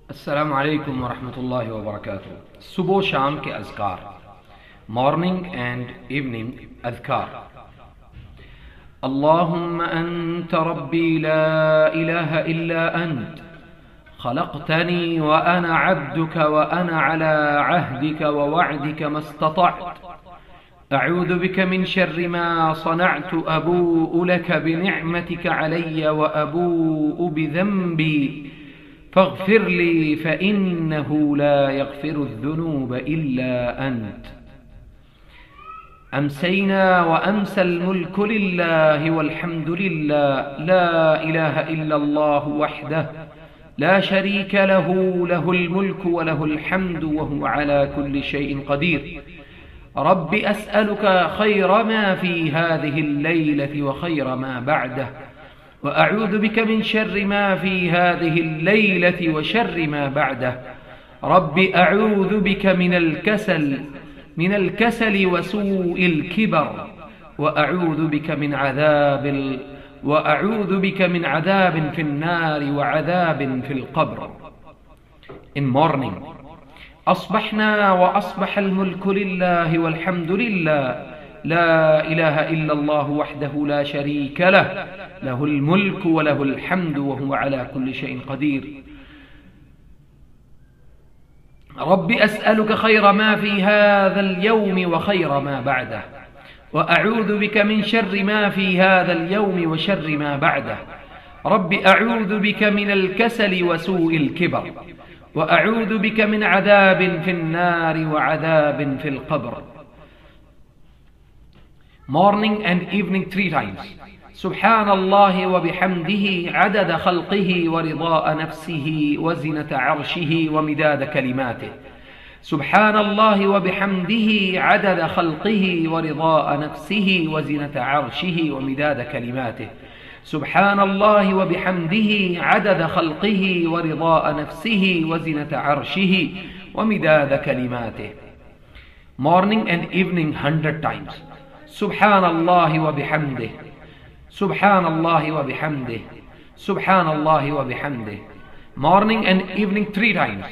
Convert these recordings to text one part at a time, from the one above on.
अस्सलाम वालेकुम वरहमतुल्लाहि वबरकातुह। सुबह शाम के अज़कार, मॉर्निंग एंड इवनिंग अज़कार। अल्लाहुम्मा अंत रब्बी ला इलाहा इल्ला अंत खलक़तनी व अना अब्दुक व अना अला अहदिक व वअदिक मस्ततअत अऊज़ु बिक मिन शर्रि मा सनअतु अबूउ लक बिनिअमतिक अलय्य व अबूउ बिज़ंबी फ़ग़्फ़िर ली फ़इन्नहु ला यग़फ़िरु الذुनूब इल्ला अंत। अम्सैना व अम्सल मुल्कु लिल्लाहि वल्हम्दु लिल्लाह ला इलाहा इल्लल्लाहु वहदहु ला शरीका लहु लहुल मुल्कु व लहुल हम्दु व हुवा अला कुल्लि शैइन क़दीर। रब्बि अस्अलुका खैर मा फ़ी हाज़िहिल लैलति व खैर मा बअदह वअऊज़ु बिक मिन शर्रि मा फ़ी हाज़िहिल लैलति व शर्रि मा बअदह। रब्बि अऊज़ु बिक मिनल कसल व सूइल किबर वअऊज़ु बिक मिन अज़ाबिन फ़िन्नार व अज़ाबिन फ़िल क़ब्र। In morning, अस्बहना व अस्बहल मुल्कु लिल्लाहि वल्हम्दु लिल्लाह ला इलाहा इल्लल्लाहु वहदहु ला शरीका लहु लहुल मुल्कु व लहुल हम्दु व हुवा अला कुल्लि शैइन क़दीर। रब्बि अस्अलुका खैर मा फ़ी हाज़ल यौमि व खैर मा बअदह व अऊज़ु बिक मिन शर्रि मा फ़ी हाज़ल यौमि व शर्रि मा बअदह। रब्बि अऊज़ु बिक मिनल कसल व सूइल किबर व अऊज़ु बिक मिन अज़ाबिन फ़िन्नार व अज़ाबिन फ़िल क़ब्र। Morning and evening 3 times. Subhanallah wa bihamdihi adada khalqihi wa ridaa nafsihi wa zinata arshihi wa midada kalimatih. Subhanallah wa bihamdihi adada khalqihi wa ridaa nafsihi wa zinata arshihi wa midada kalimatih. Subhanallah wa bihamdihi adada khalqihi wa ridaa nafsihi wa zinata arshihi wa midada kalimatih. Morning and evening 100 times. Subhanallah wa bihamdih, Subhanallah wa bihamdih, Subhanallah wa bihamdih. Morning and evening 3 times.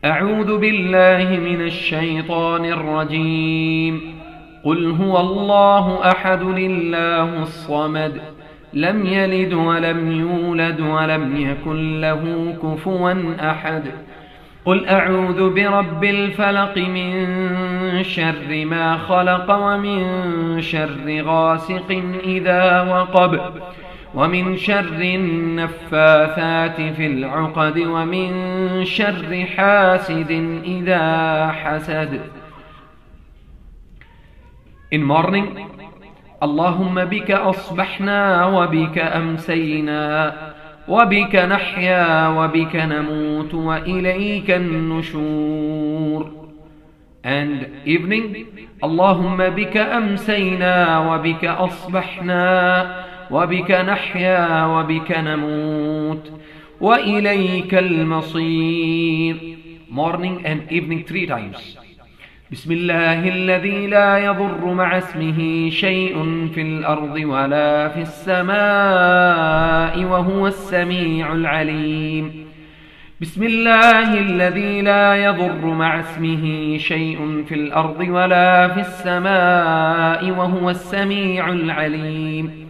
أعوذ بالله من الشيطان الرجيم. قل هو الله أحد الله الصمد لم يلد ولم يولد ولم يكن له كفوا أحد. قل أعوذ برب الفلق من شر ما خلق ومن شر غاسق إذا وقب ومن شر النفاثات في العقد ومن شر حاسد إذا حسد. In morning, اللهم بك أصبحنا وبك أمسينا وبك نحيا وبك نموت وإليك النشور. And evening, اللهم بك أمسينا وبك أصبحنا وبك نحيا وبك نموت وإليك المصير. Morning and evening 3 times. بسم الله الذي لا يضر مع اسمه شيء في الأرض ولا في السماء وهو السميع العليم. بسم الله الذي لا يضر مع اسمه شيء في الأرض ولا في السماء وهو السميع العليم.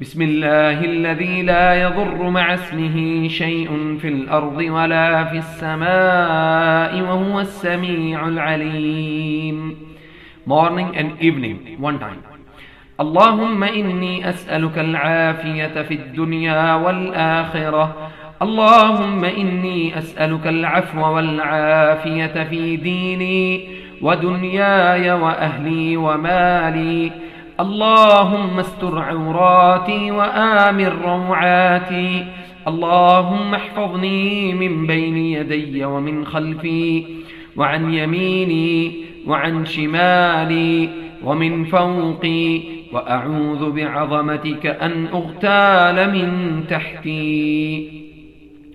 بسم الله الذي لا يضر مع اسمه شيء في الأرض ولا في السماء وهو السميع العليم. Morning and evening 1 time. اللهم إني أسألك العافية في الدنيا والآخرة. اللهم إني أسألك العفو والعافية في ديني ودنياي وأهلي ومالي. اللهم استر عوراتي وآمن روعاتي. اللهم احفظني من بين يدي ومن خلفي وعن يميني وعن شمالي ومن فوقي وأعوذ بعظمتك أن أغتال من تحتي.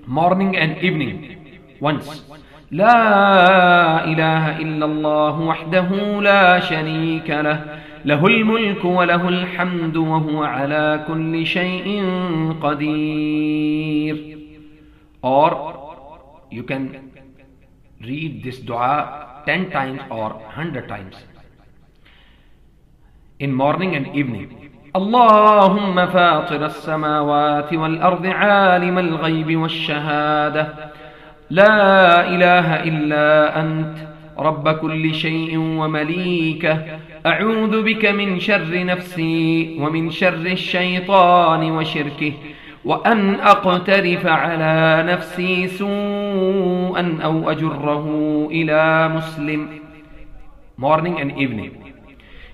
Morning and evening once. لا إله إلا الله وحده لا شريك له له الملك وله الحمد وهو على كل شيء قدير. or you can read this dua 10 times or 100 times in morning and evening. اللهم فاطر السماوات والأرض عالم الغيب والشهادة لا إله إلا أنت رب كل شيء ومليكه أعوذ بك من شر نفسي ومن شر الشيطان وشركه وأن أقترف على نفسي سوءا أو أجره إلى مسلم. Morning and evening.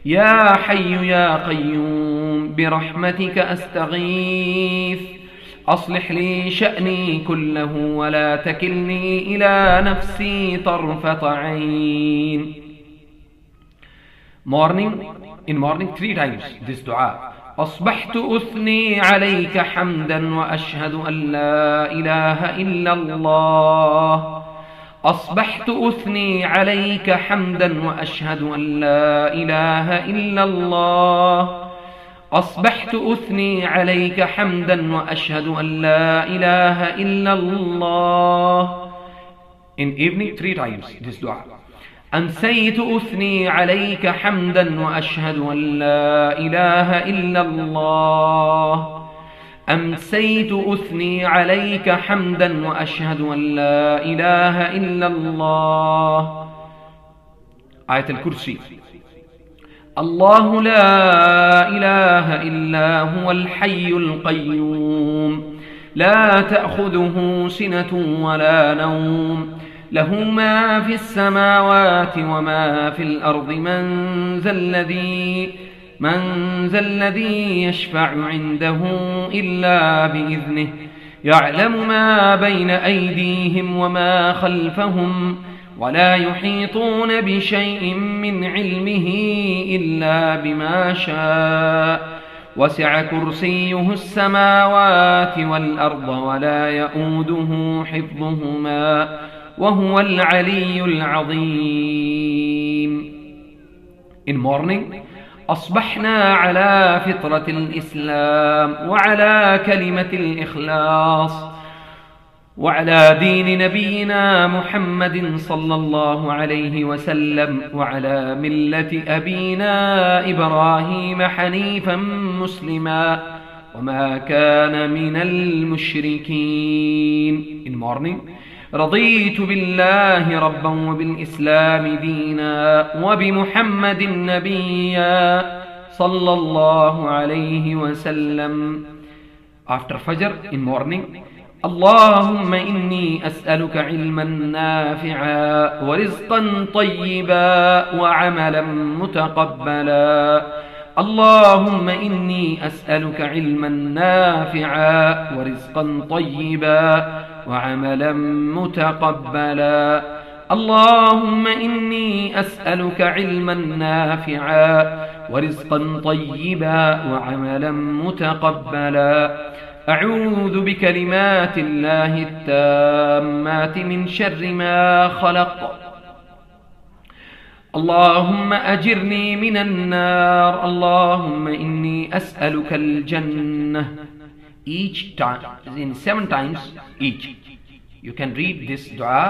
يا حي يا قيوم برحمتك أستغيث أصلح لي شأني كله ولا تكلني إلى نفسي طرفة عين. In morning 3 times this dua. أصبحت أثني عليك حمدا وأشهد أن لا إله إلا الله. أصبحت أثني عليك حمدا وأشهد أن لا إله إلا الله. أصبحت أثني عليك حمدا وأشهد أن لا إله إلا الله. In evening 3 times this dua. أمسيت أثني عليك حمدا وأشهد أن لا إله إلا الله. أمسيت أثني عليك حمدا وأشهد أن لا إله إلا الله. آية الكرسي. الله لا إله إلا هو الحي القيوم لا تأخذه سنة ولا نوم له ما في السماوات وما في الأرض من ذا الذي يشفع عنده إلا بإذنه يعلم ما بين أيديهم وما خلفهم ولا يحيطون بشيء من علمه إلا بما شاء وسع كرسيه السماوات والأرض ولا يؤوده حفظهما وهو العلي العظيم. In morning أصبحنا على فطرة الإسلام وعلى كلمة الإخلاص وعلى دين نبينا محمد صلى الله عليه وسلم وعلى ملة أبينا إبراهيم حنيفا مسلما وما كان من المشركين. In morning رضيت بالله ربا وبالإسلام دينا وبمحمد نبيا صلى الله عليه وسلم. After Fajr in morning اللهم إني أسألك علما نافعا ورزقا طيبا وعملا متقبلا. اللهم إني أسألك علما نافعا ورزقا طيبا وعملا متقبلا. اللهم إني أسألك علما نافعا ورزقا طيبا وعملا متقبلا. أعوذ بكلمات الله التامات من شر ما خلق. اللهم أجرني من النار. اللهم إني أسألك الجنة. Each time in 7 times each. You can read this dua